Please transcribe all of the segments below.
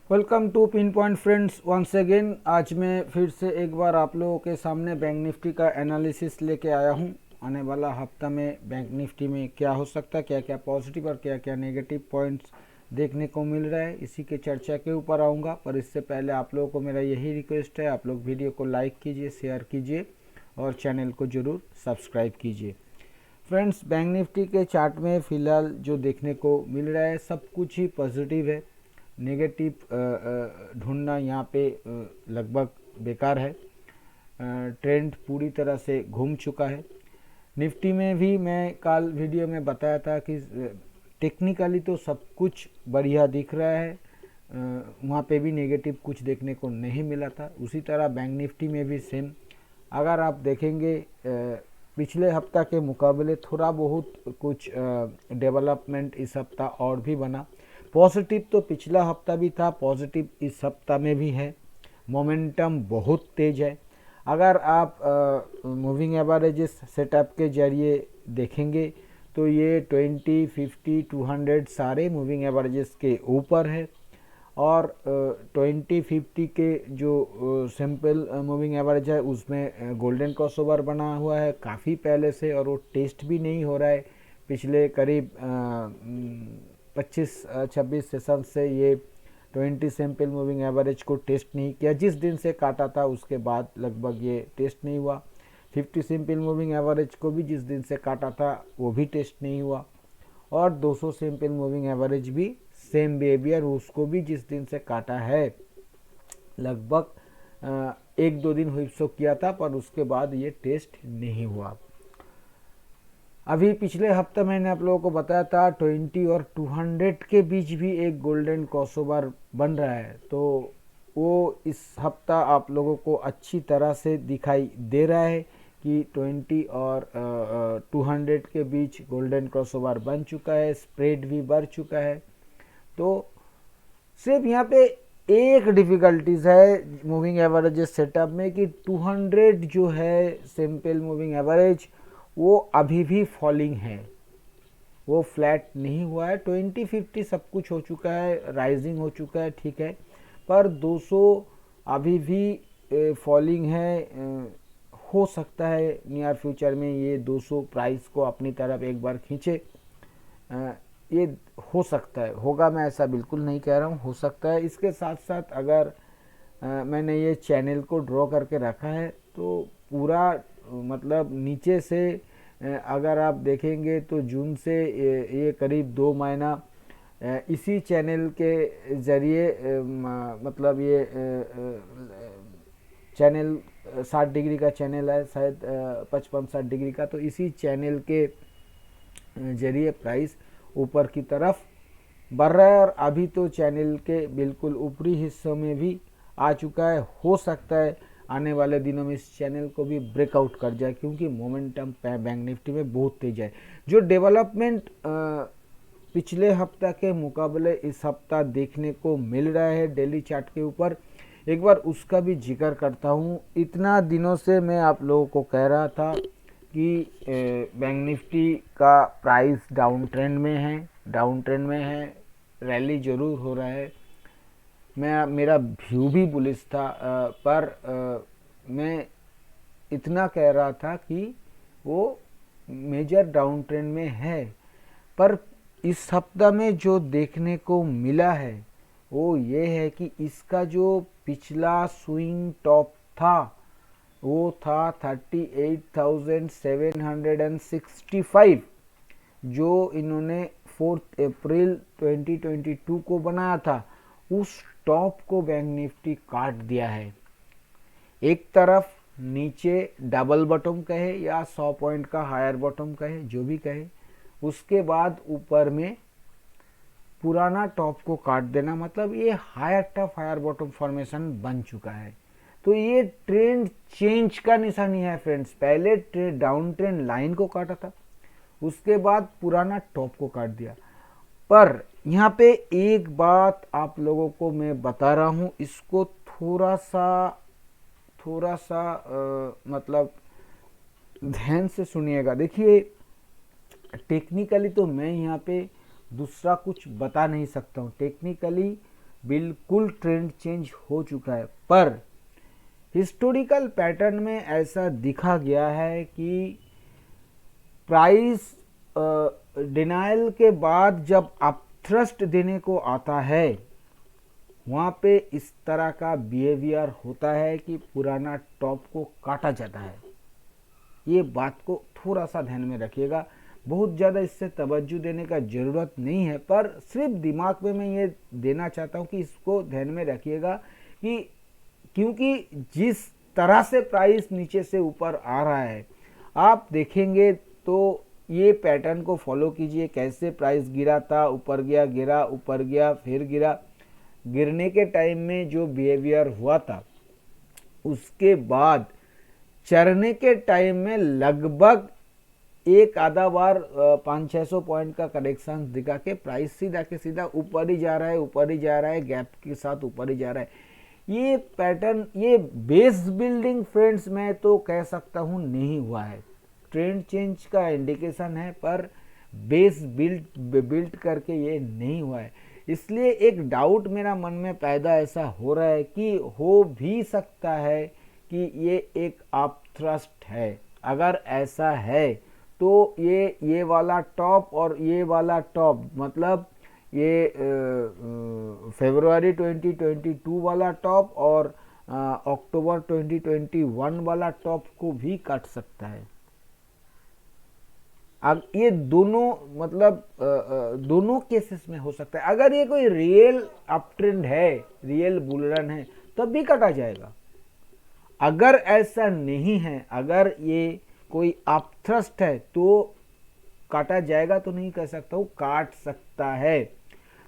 Welcome to Pin Point friends once again. आज मैं फिर से एक बार आप लोगों के सामने बैंक निफ्टी का एनालिसिस लेके आया हूं। आने वाला हफ्ता में बैंक निफ्टी में क्या हो सकता है, क्या क्या पॉजिटिव और क्या क्या नेगेटिव पॉइंट्स देखने को मिल रहा है, इसी के चर्चा के ऊपर आऊँगा। पर इससे पहले आप लोगों को मेरा यही रिक्वेस्ट है, आप लोग वीडियो को लाइक कीजिए, शेयर कीजिए और चैनल को ज़रूर सब्सक्राइब कीजिए। फ्रेंड्स, बैंक निफ्टी के चार्ट में फ़िलहाल जो देखने को मिल रहा है सब कुछ ही पॉजिटिव है। नेगेटिव ढूंढना यहाँ पे लगभग बेकार है। ट्रेंड पूरी तरह से घूम चुका है। निफ्टी में भी मैं कल वीडियो में बताया था कि टेक्निकली तो सब कुछ बढ़िया दिख रहा है, वहाँ पे भी नेगेटिव कुछ देखने को नहीं मिला था। उसी तरह बैंक निफ्टी में भी सेम। अगर आप देखेंगे पिछले हफ्ता के मुकाबले थोड़ा बहुत कुछ डेवलपमेंट इस हफ्ता और भी बना। पॉजिटिव तो पिछला हफ्ता भी था, पॉजिटिव इस हफ्ता में भी है। मोमेंटम बहुत तेज है। अगर आप मूविंग एवरेजेस सेटअप के जरिए देखेंगे तो ये 20, 50, 200 सारे मूविंग एवरेजेस के ऊपर है। और 20, 50 के जो सिंपल मूविंग एवरेज है उसमें गोल्डन क्रॉसओवर बना हुआ है काफ़ी पहले से, और वो टेस्ट भी नहीं हो रहा है। पिछले करीब 25-26 सेशन से ये 20 सिंपल मूविंग एवरेज को टेस्ट नहीं किया। जिस दिन से काटा था उसके बाद लगभग ये टेस्ट नहीं हुआ। 50 सिंपल मूविंग एवरेज को भी जिस दिन से काटा था वो भी टेस्ट नहीं हुआ। और 200 सिंपल मूविंग एवरेज भी सेम बिहेवियर, उसको भी जिस दिन से काटा है लगभग एक दो दिन हुई सो किया था, पर उसके बाद ये टेस्ट नहीं हुआ। अभी पिछले हफ्ते मैंने आप लोगों को बताया था 20 और 200 के बीच भी एक गोल्डन क्रॉसओवर बन रहा है, तो वो इस हफ्ता आप लोगों को अच्छी तरह से दिखाई दे रहा है कि 20 और 200 के बीच गोल्डन क्रॉसओवर बन चुका है, स्प्रेड भी बढ़ चुका है। तो सिर्फ यहाँ पे एक डिफ़िकल्टीज है मूविंग एवरेजेस सेटअप में कि 200 जो है सिंपल मूविंग एवरेज वो अभी भी फॉलिंग है, वो फ्लैट नहीं हुआ है। 20, 50 सब कुछ हो चुका है, राइजिंग हो चुका है, ठीक है, पर 200 अभी भी फॉलिंग है। हो सकता है नियर फ्यूचर में ये 200 प्राइस को अपनी तरफ एक बार खींचे। ये हो सकता है, होगा मैं ऐसा बिल्कुल नहीं कह रहा हूँ, हो सकता है। इसके साथ साथ अगर मैंने ये चैनल को ड्रॉ करके रखा है तो पूरा मतलब नीचे से अगर आप देखेंगे तो जून से ये करीब 2 महीना इसी चैनल के ज़रिए मतलब ये चैनल 60 डिग्री का चैनल है, शायद 55-60 डिग्री का, तो इसी चैनल के जरिए प्राइस ऊपर की तरफ बढ़ रहा है। और अभी तो चैनल के बिल्कुल ऊपरी हिस्सों में भी आ चुका है। हो सकता है आने वाले दिनों में इस चैनल को भी ब्रेकआउट कर जाए, क्योंकि मोमेंटम बैंक निफ्टी में बहुत तेज है। जो डेवलपमेंट पिछले हफ्ता के मुकाबले इस हफ्ता देखने को मिल रहा है डेली चार्ट के ऊपर, एक बार उसका भी जिक्र करता हूँ। इतना दिनों से मैं आप लोगों को कह रहा था कि बैंक निफ्टी का प्राइस डाउन ट्रेंड में है, डाउन ट्रेंड में है, रैली जरूर हो रहा है। मेरा व्यू भी बुलिश था, पर मैं इतना कह रहा था कि वो मेजर डाउन ट्रेंड में है। पर इस सप्ताह में जो देखने को मिला है वो ये है कि इसका जो पिछला स्विंग टॉप था वो था 38,765, जो इन्होंने 4 अप्रैल 2022 को बनाया था। उस टॉप को बैंक निफ्टी काट दिया है। एक तरफ नीचे डबल बॉटम कहे या 100 पॉइंट का हायर बॉटम कहे, जो भी कहे, उसके बाद ऊपर में पुराना टॉप को काट देना, मतलब ये higher top higher bottom formation बन चुका है। तो ये ट्रेंड चेंज का निशानी है फ्रेंड्स। पहले डाउन ट्रेंड लाइन को काटा था, उसके बाद पुराना टॉप को काट दिया। पर यहाँ पे एक बात आप लोगों को मैं बता रहा हूँ, इसको थोड़ा सा मतलब ध्यान से सुनिएगा। देखिए, टेक्निकली तो मैं यहाँ पे दूसरा कुछ बता नहीं सकता हूँ। टेक्निकली बिल्कुल ट्रेंड चेंज हो चुका है, पर हिस्टोरिकल पैटर्न में ऐसा दिखा गया है कि प्राइस डिनाइल के बाद जब अपथ्रस्ट देने को आता है वहाँ पे इस तरह का बिहेवियर होता है कि पुराना टॉप को काटा जाता है। ये बात को थोड़ा सा ध्यान में रखिएगा, बहुत ज़्यादा इससे तवज्जो देने का ज़रूरत नहीं है, पर सिर्फ दिमाग में मैं ये देना चाहता हूँ कि इसको ध्यान में रखिएगा कि क्योंकि जिस तरह से प्राइस नीचे से ऊपर आ रहा है, आप देखेंगे तो ये पैटर्न को फॉलो कीजिए, कैसे प्राइस गिरा था, ऊपर गया, गिरा, ऊपर गया, फिर गिरा। गिरने के टाइम में जो बिहेवियर हुआ था, उसके बाद चढ़ने के टाइम में लगभग एक आधा बार 500-600 पॉइंट का करेक्शन दिखा के प्राइस सीधा के सीधा ऊपर ही जा रहा है, ऊपर ही जा रहा है, गैप के साथ ऊपर ही जा रहा है। ये पैटर्न, ये बेस बिल्डिंग फ्रेंड्स मैं तो कह सकता हूँ नहीं हुआ है, ट्रेंड चेंज का इंडिकेशन है, पर बेस बिल्ड करके ये नहीं हुआ है। इसलिए एक डाउट मेरा मन में पैदा ऐसा हो रहा है कि हो भी सकता है कि ये एक अपथ्रस्ट है। अगर ऐसा है तो ये वाला टॉप और ये वाला टॉप, मतलब ये फरवरी 2022 वाला टॉप और अक्टूबर 2021 वाला टॉप को भी काट सकता है। अब ये दोनों, मतलब दोनों केसेस में हो सकता है। अगर ये कोई रियल अप ट्रेंड है, रियल बुल रन है, तब भी काटा जाएगा। अगर ऐसा नहीं है, अगर ये कोई अपथ्रस्ट है तो काटा जाएगा तो नहीं कह सकता हूँ, काट सकता है।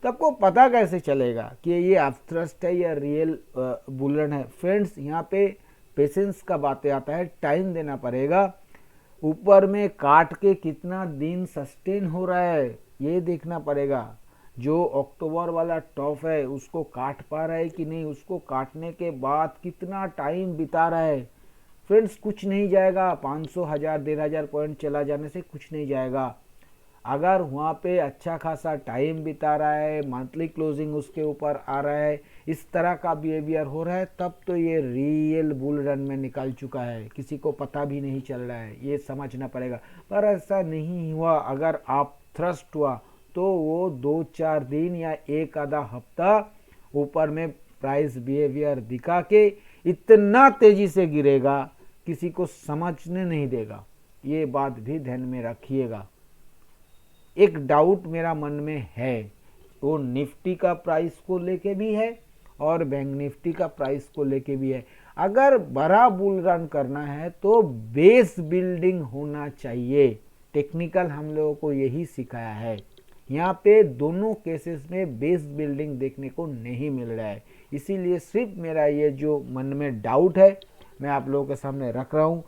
तो आपको पता कैसे चलेगा कि ये अपथ्रस्ट है या रियल बुल रन है? फ्रेंड्स, यहाँ पे पेशेंस का बातें आता है, टाइम देना पड़ेगा। ऊपर में काट के कितना दिन सस्टेन हो रहा है ये देखना पड़ेगा। जो अक्टूबर वाला टॉप है उसको काट पा रहा है कि नहीं, उसको काटने के बाद कितना टाइम बिता रहा है। फ्रेंड्स, कुछ नहीं जाएगा, 500, 1000, 1500 पॉइंट चला जाने से कुछ नहीं जाएगा। अगर वहाँ पे अच्छा खासा टाइम बिता रहा है, मंथली क्लोजिंग उसके ऊपर आ रहा है, इस तरह का बिहेवियर हो रहा है, तब तो ये रियल बुल रन में निकल चुका है, किसी को पता भी नहीं चल रहा है, ये समझना पड़ेगा। पर ऐसा नहीं हुआ। अगर आप थ्रस्ट हुआ तो वो 2-4 दिन या एक आधा हफ्ता ऊपर में प्राइस बिहेवियर दिखा के इतना तेजी से गिरेगा, किसी को समझने नहीं देगा। ये बात भी ध्यान में रखिएगा। एक डाउट मेरा मन में है, वो निफ्टी का प्राइस को लेके भी है और बैंक निफ्टी का प्राइस को लेके भी है। अगर बड़ा बुल रन करना है तो बेस बिल्डिंग होना चाहिए। टेक्निकल हम लोगों को यही सिखाया है। यहाँ पे दोनों केसेस में बेस बिल्डिंग देखने को नहीं मिल रहा है, इसीलिए सिर्फ मेरा ये जो मन में डाउट है मैं आप लोगों के सामने रख रहा हूँ।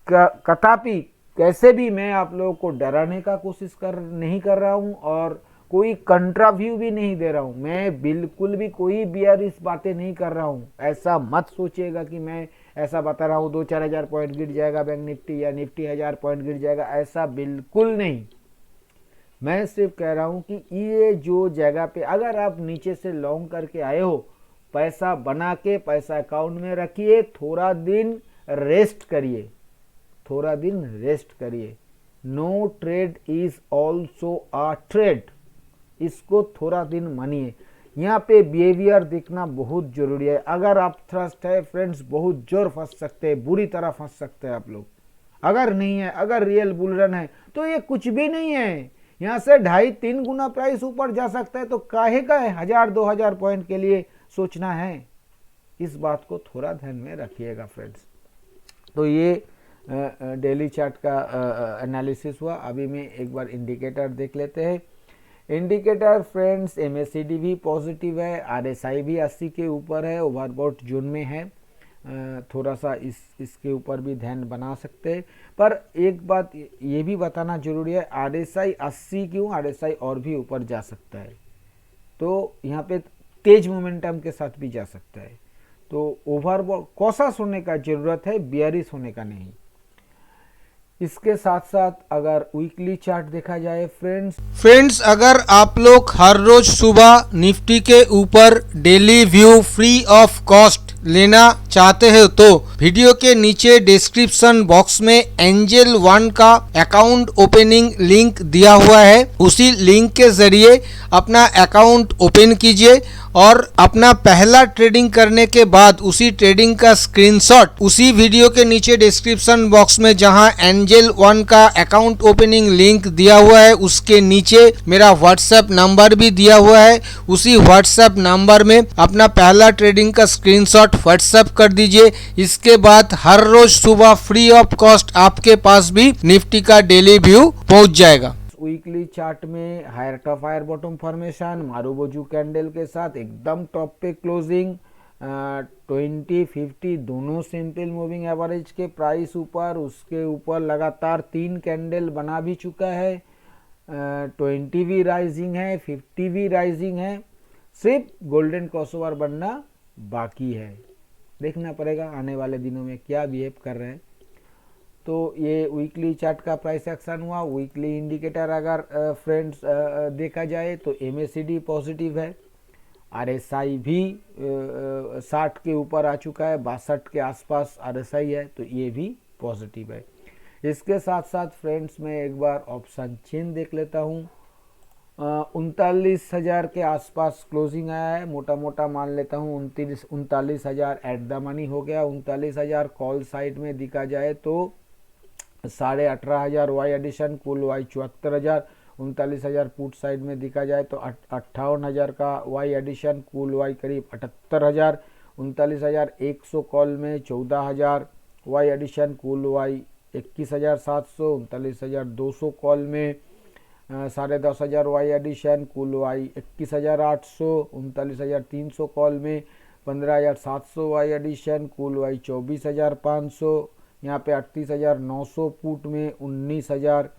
कदापि कैसे भी मैं आप लोगों को डराने का कोशिश नहीं कर रहा हूँ और कोई कंट्रा व्यू भी नहीं दे रहा हूँ। मैं बिल्कुल भी कोई बियरिश बातें नहीं कर रहा हूँ। ऐसा मत सोचिएगा कि मैं ऐसा बता रहा हूँ 2-4 हज़ार पॉइंट गिर जाएगा बैंक निफ्टी या निफ्टी 1000 पॉइंट गिर जाएगा, ऐसा बिल्कुल नहीं। मैं सिर्फ कह रहा हूँ कि ये जो जगह पे अगर आप नीचे से लॉन्ग करके आए हो, पैसा बना के पैसा अकाउंट में रखिए, थोड़ा दिन रेस्ट करिए, थोड़ा दिन रेस्ट करिए। No trade is also a trade, इसको थोड़ा दिन मानिए। यहाँ पे बिहेवियर देखना बहुत जरूरी है। अगर आप थ्रस्ट है फ्रेंड्स, बहुत जोर फंस सकते हैं, बुरी तरह फंस सकते हैं आप लोग। अगर नहीं है, अगर रियल बुल रन है तो ये कुछ भी नहीं है। यहाँ से 2.5-3 गुना प्राइस ऊपर जा सकता है, तो काहे का है 1000-2000 पॉइंट के लिए सोचना है। इस बात को थोड़ा ध्यान में रखिएगा फ्रेंड्स। तो ये डेली चार्ट का एनालिसिस हुआ। अभी मैं एक बार इंडिकेटर देख लेते हैं। इंडिकेटर फ्रेंड्स, एमएसीडी भी पॉजिटिव है, आरएसआई भी 80 के ऊपर है, ओवरबॉट जोन में है। थोड़ा सा इसके ऊपर भी ध्यान बना सकते हैं। पर एक बात ये भी बताना जरूरी है, आरएसआई 80 क्यों, आरएसआई और भी ऊपर जा सकता है। तो यहाँ पे तेज मोमेंटम के साथ भी जा सकता है। तो ओवरबॉट कॉशस होने का जरूरत है, बियरिश होने का नहीं। इसके साथ साथ अगर वीकली चार्ट देखा जाए फ्रेंड्स अगर आप लोग हर रोज सुबह निफ्टी के ऊपर daily view free of cost लेना चाहते हो तो वीडियो के नीचे डिस्क्रिप्शन बॉक्स में एंजल वन का अकाउंट ओपनिंग लिंक दिया हुआ है। उसी लिंक के जरिए अपना अकाउंट ओपन कीजिए और अपना पहला ट्रेडिंग करने के बाद उसी ट्रेडिंग का स्क्रीनशॉट उसी वीडियो के नीचे डिस्क्रिप्शन बॉक्स में जहां एंजल वन का अकाउंट ओपनिंग लिंक दिया हुआ है उसके नीचे मेरा व्हाट्सएप नंबर भी दिया हुआ है। उसी व्हाट्सएप नंबर में अपना पहला ट्रेडिंग का स्क्रीनशॉट व्हाट्सएप कर दीजिए। इसके बाद हर रोज सुबह फ्री ऑफ कॉस्ट आपके पास भी निफ्टी का डेली व्यू पहुंच जाएगा। वीकली चार्ट में higher top higher bottom formation marubozu candle के साथ एकदम टॉप पे क्लोजिंग 20-50 दोनों सिंपल मूविंग एवरेज के प्राइस ऊपर, उसके ऊपर लगातार 3 कैंडल बना भी चुका है। 20 भी राइजिंग है, 50 भी राइजिंग है, सिर्फ गोल्डन क्रॉसओवर बनना बाकी है। देखना पड़ेगा आने वाले दिनों में क्या बिहेव कर रहे हैं। तो ये वीकली चार्ट का प्राइस एक्शन हुआ। वीकली इंडिकेटर अगर फ्रेंड्स देखा जाए तो एमएसीडी पॉजिटिव है, आरएसआई भी 60 के ऊपर आ चुका है, 62 के आसपास आरएसआई है, तो ये भी पॉजिटिव है। इसके साथ साथ फ्रेंड्स मैं एक बार ऑप्शन चेन देख लेता हूँ। 39,000 के आसपास क्लोजिंग आया है, मोटा मोटा मान लेता हूँ 39,000 एट द मनी हो गया। 39,000 कॉल साइड में दिखा जाए तो 18,500 वाई एडिशन, कुल वाई 74,000। 39,000 पुट साइड में दिखा जाए तो 58,000 का वाई एडिशन, कुल वाई करीब 78,000। 39,100 कॉल में 14,000 वाई एडिशन, कुल वाई 21,700। 39,200 कॉल में 10,500 वाई एडिशन, कुल वाई 21,800। 39,300 कॉल में 15,700 वाई एडिशन, कुल वाई 24,500। यहाँ पे 38,900 पुट में 19,000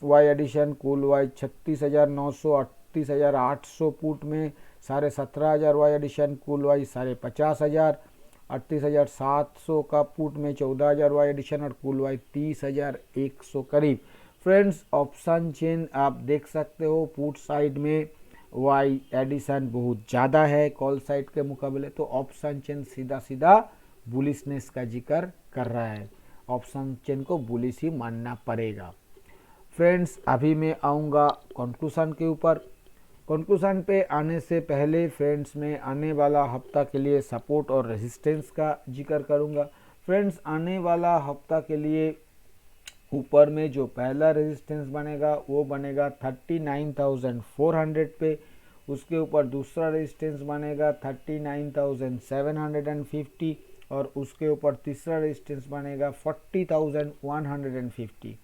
वाई एडिशन, कुल वाई 36,900। 38,800 पुट में 17,500 वाई एडिशन, कुल वाई 50,500। 38,700 का पुट में 14,000 वाई एडिशन और कुल वाई 30,100 करीब। फ्रेंड्स ऑप्शन चेन आप देख सकते हो, पुट साइड में वाई एडिशन बहुत ज़्यादा है कॉल साइड के मुकाबले, तो ऑप्शन चेन सीधा सीधा बुलिशनेस का जिक्र कर रहा है। ऑप्शन चेन को बुलिश ही मानना पड़ेगा। फ्रेंड्स अभी मैं आऊँगा कंक्लूजन के ऊपर। कंक्लूजन पे आने से पहले फ्रेंड्स मैं आने वाला हफ्ता के लिए सपोर्ट और रेजिस्टेंस का जिक्र करूँगा। फ्रेंड्स आने वाला हफ्ता के लिए ऊपर में जो पहला रेजिस्टेंस बनेगा वो बनेगा 39,400 पे। उसके ऊपर दूसरा रेजिस्टेंस बनेगा 39,750 और उसके ऊपर तीसरा रेजिस्टेंस बनेगा 40,150।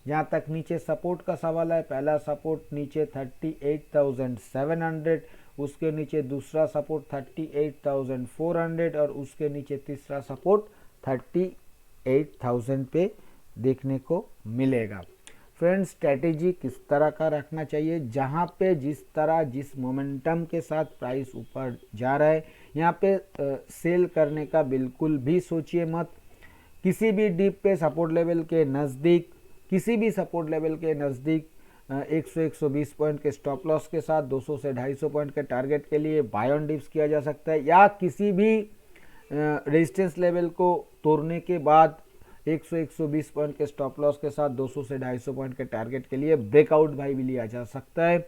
जहाँ तक नीचे सपोर्ट का सवाल है, पहला सपोर्ट नीचे 38,700, उसके नीचे दूसरा सपोर्ट 38,400 और उसके नीचे तीसरा सपोर्ट 38,000 पे देखने को मिलेगा। फ्रेंड्स स्ट्रैटेजी किस तरह का रखना चाहिए, जहाँ पे जिस तरह जिस मोमेंटम के साथ प्राइस ऊपर जा रहा है यहाँ पे सेल करने का बिल्कुल भी सोचिए मत। किसी भी डिप पे सपोर्ट लेवल के नज़दीक, किसी भी सपोर्ट लेवल के नज़दीक 100-120 पॉइंट के स्टॉप लॉस के साथ 200 से 250 पॉइंट के टारगेट के लिए बाय ऑन डिप्स किया जा सकता है, या किसी भी रेजिस्टेंस लेवल को तोड़ने के बाद 100-120 पॉइंट के स्टॉप लॉस के साथ 200 से 250 पॉइंट के टारगेट के लिए ब्रेकआउट बाय भी लिया जा सकता है।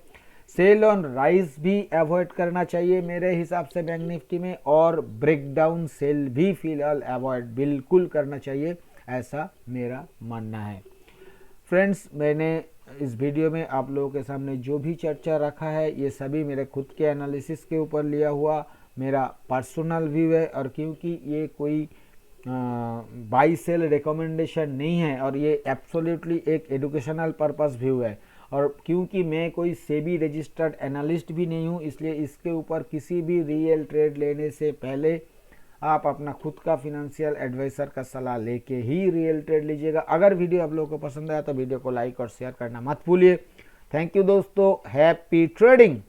सेल ऑन राइज भी अवॉइड करना चाहिए मेरे हिसाब से बैंक निफ्टी में, और ब्रेकडाउन सेल भी फिलहाल अवॉइड बिल्कुल करना चाहिए, ऐसा मेरा मानना है। फ्रेंड्स मैंने इस वीडियो में आप लोगों के सामने जो भी चर्चा रखा है ये सभी मेरे खुद के एनालिसिस के ऊपर लिया हुआ मेरा पर्सनल व्यू है, और क्योंकि ये कोई बाई सेल रिकमेंडेशन नहीं है और ये एब्सोल्युटली एक एजुकेशनल पर्पस व्यू है, और क्योंकि मैं कोई सेबी रजिस्टर्ड एनालिस्ट भी नहीं हूँ, इसलिए इसके ऊपर किसी भी रियल ट्रेड लेने से पहले आप अपना खुद का फिनेंशियल एडवाइज़र का सलाह लेके ही रियल ट्रेड लीजिएगा। अगर वीडियो आप लोगों को पसंद आया तो वीडियो को लाइक और शेयर करना मत भूलिए। थैंक यू दोस्तों, हैप्पी ट्रेडिंग।